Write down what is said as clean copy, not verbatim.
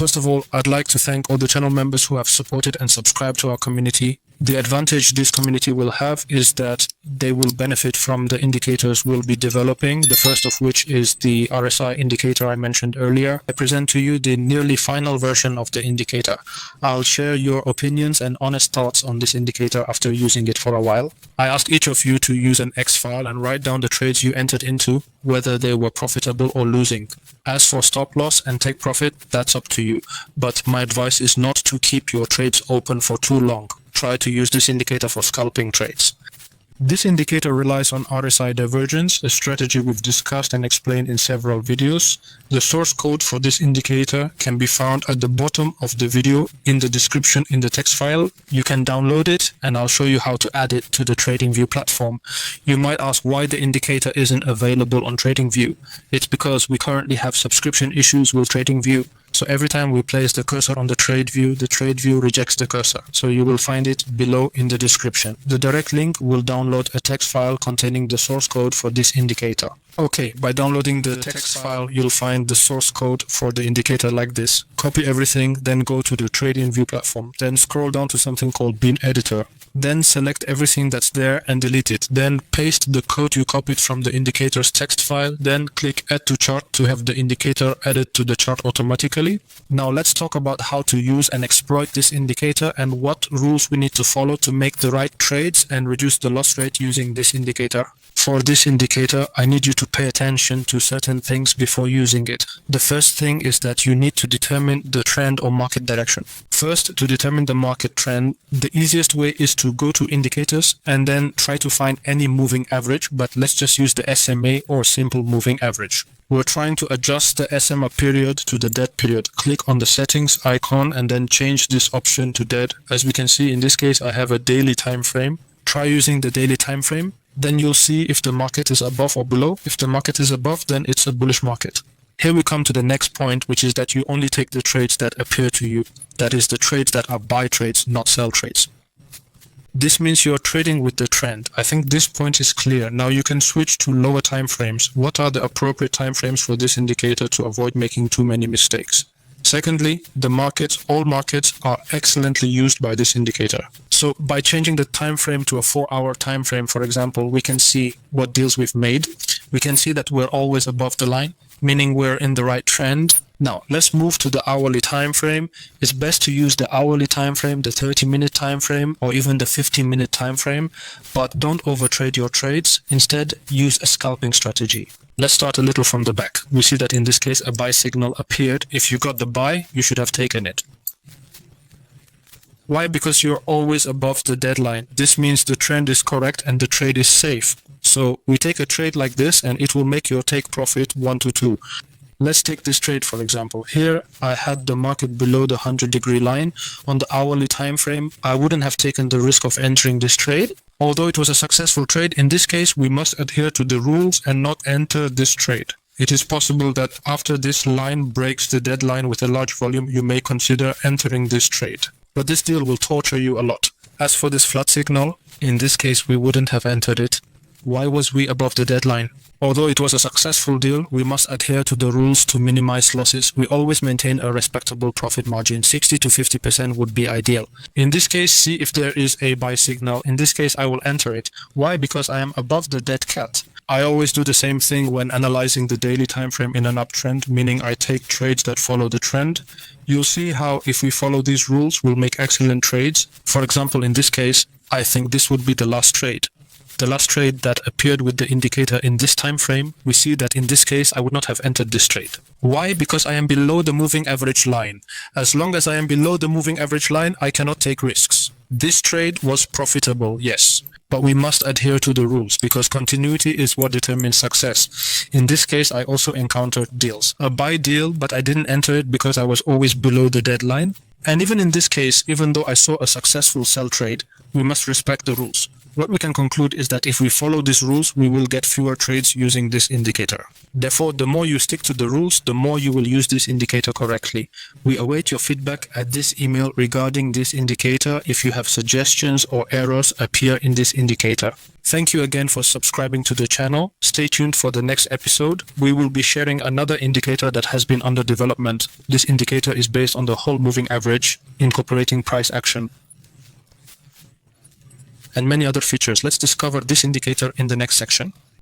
First of all, I'd like to thank all the channel members who have supported and subscribed to our community. The advantage this community will have is that they will benefit from the indicators we'll be developing, the first of which is the RSI indicator I mentioned earlier. I present to you the nearly final version of the indicator. I'll share your opinions and honest thoughts on this indicator after using it for a while. I ask each of you to use an X file and write down the trades you entered into, whether they were profitable or losing. As for stop loss and take profit, that's up to you. But my advice is not to keep your trades open for too long. Try to use this indicator for scalping trades. This indicator relies on RSI divergence, a strategy we've discussed and explained in several videos. The source code for this indicator can be found at the bottom of the video in the description in the text file. You can download it and I'll show you how to add it to the TradingView platform. You might ask why the indicator isn't available on TradingView. It's because we currently have subscription issues with TradingView. So every time we place the cursor on the TradingView rejects the cursor. So you will find it below in the description. The direct link will download a text file containing the source code for this indicator. Okay, by downloading the text file, you'll find the source code for the indicator like this. Copy everything, then go to the TradingView platform. Then scroll down to something called Bin Editor. Then select everything that's there and delete it. Then paste the code you copied from the indicator's text file. Then click Add to Chart to have the indicator added to the chart automatically. Now let's talk about how to use and exploit this indicator and what rules we need to follow to make the right trades and reduce the loss rate using this indicator. For this indicator, I need you to pay attention to certain things before using it. The first thing is that you need to determine the trend or market direction. First, to determine the market trend, the easiest way is to go to indicators and then try to find any moving average, but let's just use the SMA or simple moving average. We're trying to adjust the SMA period to the dead period. Click on the settings icon and then change this option to dead. As we can see, in this case, I have a daily time frame. Try using the daily time frame. Then you'll see if the market is above or below. If the market is above, then it's a bullish market. Here we come to the next point, which is that you only take the trades that appear to you. That is the trades that are buy trades, not sell trades. This means you're trading with the trend. I think this point is clear. Now you can switch to lower time frames. What are the appropriate time frames for this indicator to avoid making too many mistakes? Secondly, all markets are excellently used by this indicator. So by changing the time frame to a 4-hour time frame, for example, we can see what deals we've made. We can see that we're always above the line, meaning we're in the right trend. Now, let's move to the hourly time frame. It's best to use the hourly time frame, the 30-minute time frame, or even the 15-minute time frame, but don't overtrade your trades. Instead, use a scalping strategy. Let's start a little from the back. We see that in this case, a buy signal appeared. If you got the buy, you should have taken it. Why? Because you're always above the deadline. This means the trend is correct and the trade is safe. So we take a trade like this and it will make your take profit 1 to 2. Let's take this trade, for example. Here, I had the market below the 100-degree line. On the hourly time frame, I wouldn't have taken the risk of entering this trade. Although it was a successful trade, in this case, we must adhere to the rules and not enter this trade. It is possible that after this line breaks the deadline with a large volume, you may consider entering this trade. But this deal will torture you a lot. As for this flat signal, in this case, we wouldn't have entered it. Why was we above the deadline? Although it was a successful deal, we must adhere to the rules to minimize losses. We always maintain a respectable profit margin. 60 to 50% would be ideal. In this case, see if there is a buy signal. In this case, I will enter it. Why? Because I am above the dead cat. I always do the same thing when analyzing the daily time frame in an uptrend, meaning I take trades that follow the trend. You'll see how if we follow these rules, we'll make excellent trades. For example, in this case, I think this would be the last trade. The last trade that appeared with the indicator in this time frame, we see that in this case, I would not have entered this trade. Why? Because I am below the moving average line. As long as I am below the moving average line, I cannot take risks. This trade was profitable, yes. But we must adhere to the rules because continuity is what determines success. In this case, I also encountered deals. A buy deal, but I didn't enter it because I was always below the deadline. And even in this case, even though I saw a successful sell trade, we must respect the rules. What we can conclude is that if we follow these rules, we will get fewer trades using this indicator. Therefore, the more you stick to the rules, the more you will use this indicator correctly. We await your feedback at this email regarding this indicator if you have suggestions or errors appear in this indicator. Thank you again for subscribing to the channel. Stay tuned for the next episode. We will be sharing another indicator that has been under development. This indicator is based on the whole moving average, incorporating price action and many other features. Let's discover this indicator in the next section.